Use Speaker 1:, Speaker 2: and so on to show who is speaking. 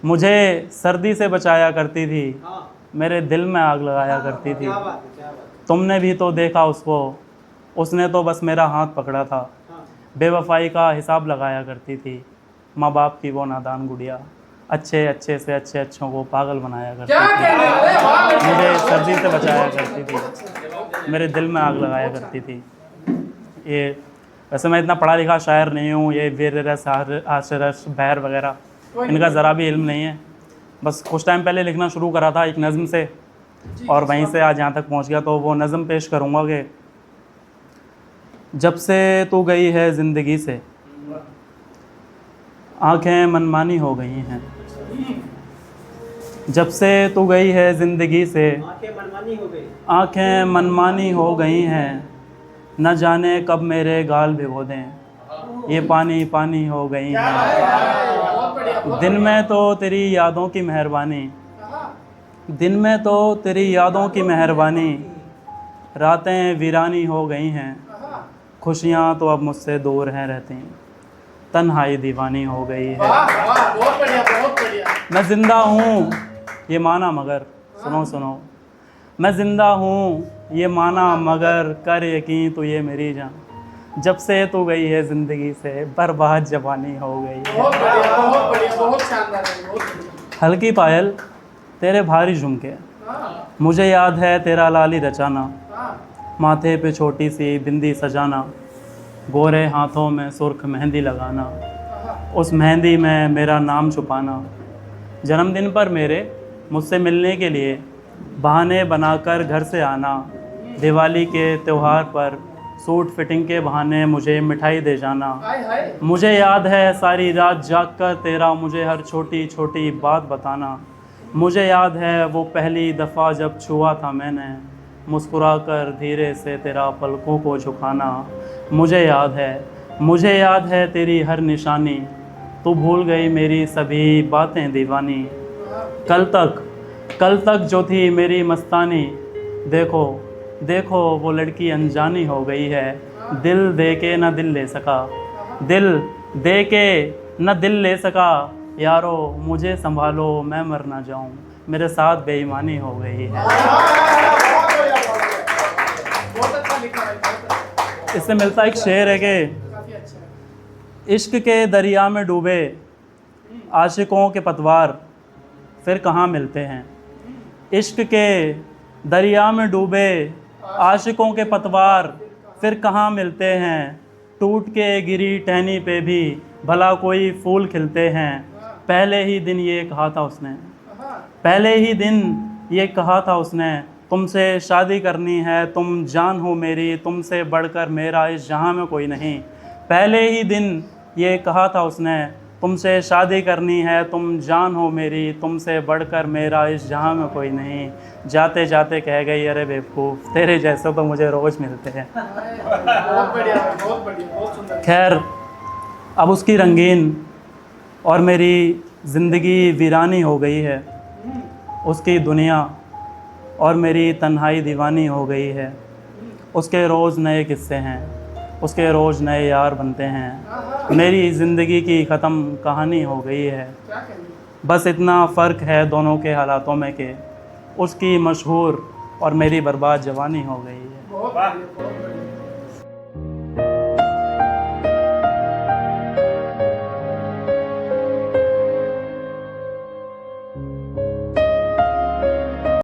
Speaker 1: मुझे सर्दी से बचाया करती थी, मेरे दिल में आग लगाया करती थी। तुमने भी तो देखा उसको, उसने तो बस मेरा हाथ पकड़ा था। बेवफाई का हिसाब लगाया करती थी, माँ बाप की वो नादान गुड़िया। अच्छे अच्छे से अच्छे अच्छों को पागल बनाया करती थी। मुझे सर्दी से बचाया करती थी, मेरे दिल में आग लगाया करती थी। ये वैसे मैं इतना पढ़ा लिखा शायर नहीं हूँ, ये वीर रस आशरस बहर वगैरह इनका ज़रा भी इल्म नहीं है। बस कुछ टाइम पहले लिखना शुरू करा था एक नज़म से, और वहीं से आज यहाँ तक पहुँच गया। तो वो नज़म पेश करूँगा कि जब से तू गई है ज़िंदगी से, आँखें मनमानी हो गई हैं। जब से तू गई है ज़िंदगी से, आँखें मनमानी हो गई हैं। न जाने कब मेरे गाल भिगो दें, ये पानी पानी हो गई हैं। दिन में तो तेरी यादों की मेहरबानी, दिन में तो तेरी यादों की मेहरबानी, रातें वीरानी हो गई हैं। खुशियाँ तो अब मुझसे दूर हैं रहती, तन्हाई दीवानी हो गई है।
Speaker 2: बहुत बढ़िया, बहुत बढ़िया।
Speaker 1: मैं ज़िंदा हूँ ये माना मगर, सुनो सुनो, मैं ज़िंदा हूँ ये माना मगर, कर यकीन तो ये मेरी जान। जब से तू गई है ज़िंदगी से, बर्बाद जवानी हो गई है।
Speaker 2: बहुत बढ़िया, बहुत बढ़िया, बहुत शानदार है, बहुत बढ़िया।
Speaker 1: हल्की पायल तेरे भारी झुमके, मुझे याद है तेरा लाली रचाना। माथे पे छोटी सी बिंदी सजाना, गोरे हाथों में सुर्ख मेहंदी लगाना, उस मेहंदी में मेरा नाम छुपाना। जन्मदिन पर मेरे मुझसे मिलने के लिए बहाने बनाकर घर से आना। दिवाली के त्यौहार पर सूट फिटिंग के बहाने मुझे मिठाई दे जाना। मुझे याद है सारी रात जागकर तेरा मुझे हर छोटी छोटी बात बताना। मुझे याद है वो पहली दफ़ा जब छुआ था मैंने, मुस्कुराकर धीरे से तेरा पलकों को झुकाना। मुझे याद है, मुझे याद है तेरी हर निशानी, तू भूल गई मेरी सभी बातें दीवानी। कल तक जो थी मेरी मस्तानी, देखो देखो वो लड़की अनजानी हो गई है। दिल दे के न दिल ले सका, दिल दे के न दिल ले सका। यारो मुझे संभालो मैं मर ना जाऊं, मेरे साथ बेईमानी हो गई है।
Speaker 2: बहुत अच्छा लिखा है, बहुत अच्छा।
Speaker 1: इससे मिलता एक शेर है कि
Speaker 2: काफी अच्छा है।
Speaker 1: इश्क के दरिया में डूबे आशिकों के पतवार फिर कहाँ मिलते हैं। इश्क के दरिया में डूबे आशिकों के पतवार फिर कहाँ मिलते हैं। टूट के गिरी टहनी पे भी भला कोई फूल खिलते हैं। पहले ही दिन ये कहा था उसने, पहले ही दिन ये कहा था उसने, तुमसे शादी करनी है, तुम जान हो मेरी, तुमसे बढ़कर मेरा इस जहां में कोई नहीं। पहले ही दिन ये कहा था उसने, तुमसे शादी करनी है, तुम जान हो मेरी, तुमसे बढ़कर मेरा इस जहां में कोई नहीं। जाते जाते कह गई अरे बेवकूफ़, तेरे जैसे तो मुझे रोज़ मिलते हैं।
Speaker 2: बहुत बढ़िया, बहुत बढ़िया, बहुत सुंदर।
Speaker 1: खैर अब उसकी रंगीन और मेरी ज़िंदगी वीरानी हो गई है। उसकी दुनिया और मेरी तन्हाई दीवानी हो गई है। उसके रोज़ नए किस्से हैं, उसके रोज़ नए यार बनते हैं। मेरी ज़िंदगी की ख़त्म कहानी हो गई है।
Speaker 2: क्या कहना।
Speaker 1: बस इतना फ़र्क है दोनों के हालातों में कि उसकी मशहूर और मेरी बर्बाद जवानी हो गई है।
Speaker 2: बहुत बढ़िया, बहुत बढ़िया।